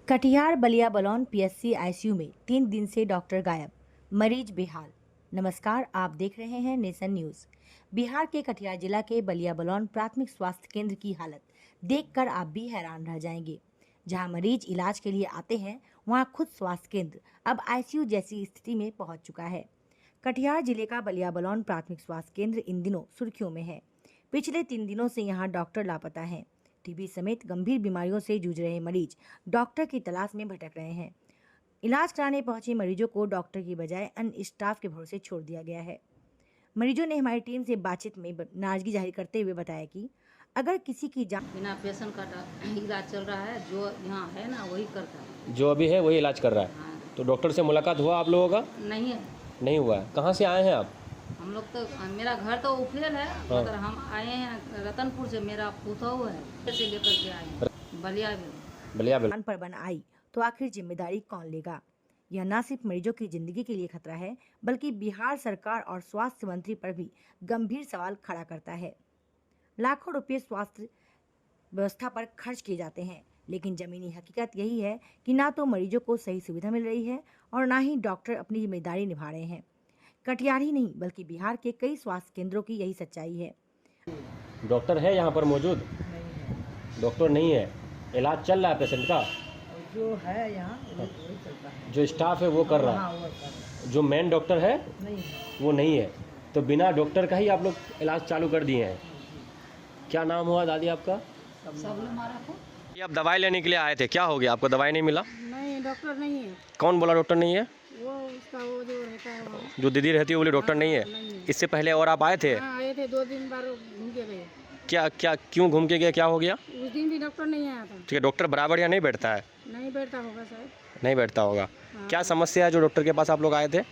Katihar Ballia बलौन PHC ICU में 3 दिन से डॉक्टर गायब, मरीज बेहाल। नमस्कार, आप देख रहे हैं नेशन न्यूज। बिहार के कटिहार जिला के बलिया बलौन प्राथमिक स्वास्थ्य केंद्र की हालत देखकर आप भी हैरान रह जाएंगे। जहां मरीज इलाज के लिए आते हैं, वहां खुद स्वास्थ्य केंद्र अब आईसीयू जैसी स्थिति में पहुंच चुका है। कटिहार जिले का बलिया बलौन प्राथमिक स्वास्थ्य केंद्र इन दिनों सुर्खियों में है। पिछले 3 दिनों से यहाँ डॉक्टर लापता हैं। टीबी समेत गंभीर बीमारियों से जूझ रहे मरीज डॉक्टर की तलाश में भटक रहे हैं। इलाज कराने पहुंचे मरीजों को डॉक्टर की बजाय अन्य स्टाफ के भरोसे छोड़ दिया गया है। मरीजों ने हमारी टीम से बातचीत में नाराजगी जाहिर करते हुए बताया कि अगर किसी की जान बिना पेशेंट का इलाज चल रहा है, जो यहाँ है ना वही करता है, जो अभी है वही इलाज कर रहा है। हाँ। तो डॉक्टर से मुलाकात हुआ आप लोगों का? नहीं है, नहीं हुआ है। कहाँ से आए हैं आप? हम लोग तो, मेरा घर तो उफेल है, मगर हम आए हैं रतनपुर से। मेरा पुतहू है, से लेकर के आए हैं बलिया पर बन आई तो आखिर जिम्मेदारी कौन लेगा? यह न सिर्फ मरीजों की जिंदगी के लिए खतरा है, बल्कि बिहार सरकार और स्वास्थ्य मंत्री पर भी गंभीर सवाल खड़ा करता है। लाखों रुपए स्वास्थ्य व्यवस्था पर खर्च किए जाते हैं, लेकिन जमीनी हकीकत यही है कि ना तो मरीजों को सही सुविधा मिल रही है और ना ही डॉक्टर अपनी जिम्मेदारी निभा रहे हैं। कटिहार ही नहीं बल्कि बिहार के कई स्वास्थ्य केंद्रों की यही सच्चाई है। डॉक्टर है यहाँ पर मौजूद? डॉक्टर नहीं है। इलाज चल रहा है पेशेंट का? जो है यहाँ वही चलता है। जो स्टाफ है वो कर रहा है। जो मेन डॉक्टर है वो नहीं है। तो बिना डॉक्टर का ही आप लोग इलाज चालू कर दिए हैं। क्या नाम हुआ दादी आपका? सब लोग मारा को। ये आप दवाई लेने के लिए आए थे, क्या हो गया आपको? दवाई नहीं मिला? नहीं, डॉक्टर नहीं है। कौन बोला डॉक्टर नहीं है? वो उसका वो जो रहता है वो। जो दीदी रहती है वो बोली डॉक्टर नहीं है। इससे पहले और आप आए थे? हाँ, आए थे, 2 दिन बार घूम के गए। क्या क्यों घूम के गए, क्या हो गया? उस दिन भी डॉक्टर नहीं आया था। ठीक है, डॉक्टर बराबर यहाँ नहीं बैठता है? नहीं बैठता होगा शायद। नहीं बैठता होगा। हाँ। क्या समस्या है जो डॉक्टर के पास आप लोग आए थे?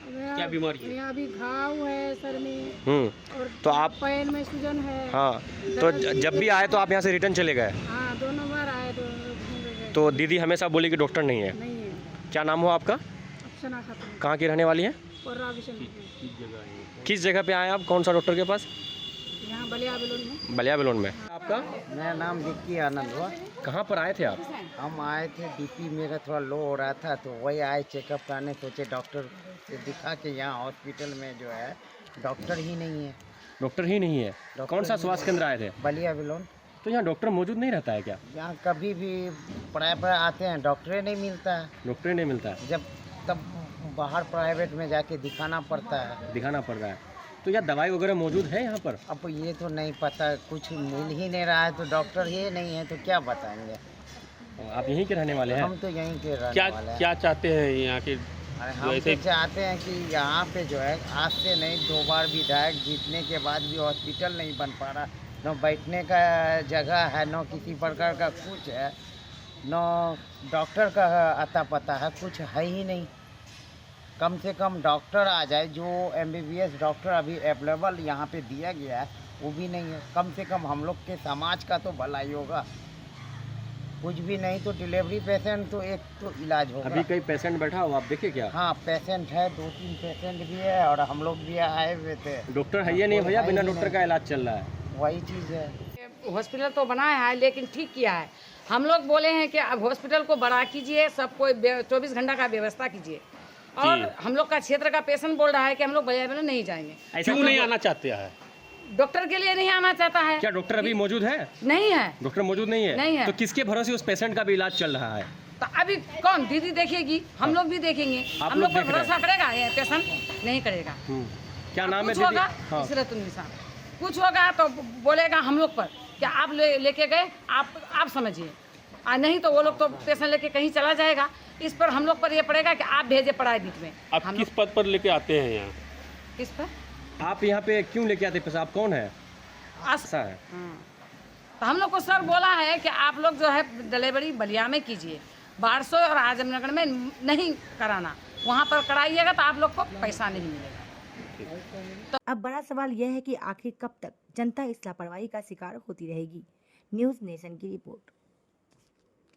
क्या बीमारी है? मेरा अभी घाव है सर में और तो आप पैर में सूजन है। हाँ, तो जब भी आए तो आप यहाँ से रिटर्न चले गए? हाँ, 2 बार आए, 2 घूम के गए। तो दीदी हमेशा बोली कि डॉक्टर नहीं है। नहीं है। क्या नाम हुआ आपका? अफसना खातून। कहाँ की रहने वाली है? कोर्रा बिशन। किस जगह पे आए आप? कौन सा डॉक्टर के पास? यहाँ बलिया बेलून में। बलिया बेलून में। आपका? मेरा नाम विक्की आनंद हुआ। कहाँ पर आए थे आप? हम आए थे, बीपी मेरा थोड़ा लो हो रहा था, तो वही आए चेकअप कराने। सोचे डॉक्टर से दिखा के यहाँ हॉस्पिटल में जो है डॉक्टर ही नहीं है। डॉक्टर ही नहीं है। कौन सा स्वास्थ्य केंद्र आए थे? बलिया बेलून। तो यहाँ डॉक्टर मौजूद नहीं रहता है क्या? यहाँ कभी भी पढ़ाई पर आते हैं, डॉक्टर नहीं मिलता है। डॉक्टर ही नहीं मिलता है। जब तब बाहर प्राइवेट में जाके दिखाना पड़ता है। दिखाना पड़ रहा है। तो यहाँ दवाई वगैरह मौजूद है यहाँ पर? अब ये तो नहीं पता, कुछ मिल ही नहीं रहा है, तो डॉक्टर ही नहीं है तो क्या बताएंगे। आप यहीं के रहने वाले हैं? हम तो यहीं के रहने वाले हैं। क्या चाहते हैं यहाँ के? अरे हम तो चाहते हैं कि यहाँ पे जो है आज से नहीं, 2 बार विधायक जीतने के बाद भी हॉस्पिटल नहीं बन पा रहा। न बैठने का जगह है, न किसी प्रकार का कुछ है, न डॉक्टर का अता पता है, कुछ है ही नहीं। कम से कम डॉक्टर आ जाए, जो MBBS डॉक्टर अभी अवेलेबल यहाँ पे दिया गया है वो भी नहीं है। कम से कम हम लोग के समाज का तो भलाई होगा। कुछ भी नहीं तो डिलीवरी पेशेंट तो एक तो इलाज होगा। अभी कई पेशेंट बैठा हो, आप देखे क्या? हाँ, पेशेंट है, 2-3 पेशेंट भी है और हम लोग भी आए हुए थे। डॉक्टर है ये नहीं भैया, बिना डॉक्टर का इलाज चल रहा है। वही चीज़ है। हॉस्पिटल तो बनाया है लेकिन ठीक किया है। हम लोग बोले हैं कि अब हॉस्पिटल को बड़ा कीजिए, सबको 24 घंटा का व्यवस्था कीजिए। और हम लोग का क्षेत्र का पेशेंट बोल रहा है कि हम लोग बलिया बेलून नहीं जाएंगे। क्यों नहीं आना चाहते हैं? डॉक्टर के लिए नहीं आना चाहता है। क्या डॉक्टर अभी मौजूद है? नहीं है। डॉक्टर मौजूद नहीं है? नहीं है। तो किसके भरोसे उस पेशेंट का भी इलाज चल रहा है? तो अभी कौन दीदी देखेगी, हम लोग भी देखेंगे। आप हम लोग लोग पर देख रहे हैं। भरोसा करेगा ये पेशेंट? नहीं करेगा। क्या नाम है कुछ दीदी? होगा हाँ। इसरतुन्निसा, कुछ होगा तो बोलेगा हम लोग पर कि आप लेके गए, आप समझिए। नहीं तो वो लोग तो पेशेंट लेके कहीं चला जाएगा। इस पर हम लोग पर ये पड़ेगा कि आप भेजे प्राइवेट में। आप किस पद पर लेके आते हैं यहाँ? किस पर? आप यहाँ पे क्यों लेके आते पैसा? आप कौन है? ऐसा है। तो हम लोग को सर बोला है कि आप लोग जो है डिलीवरी बलिया में कीजिए, बारसो और आजमनगर में नहीं कराना। वहाँ पर कराइएगा तो आप लोग को पैसा नहीं मिलेगा। तो अब बड़ा सवाल यह है कि आखिर कब तक जनता इस लापरवाही का शिकार होती रहेगी। न्यूज़ नेशन की रिपोर्ट।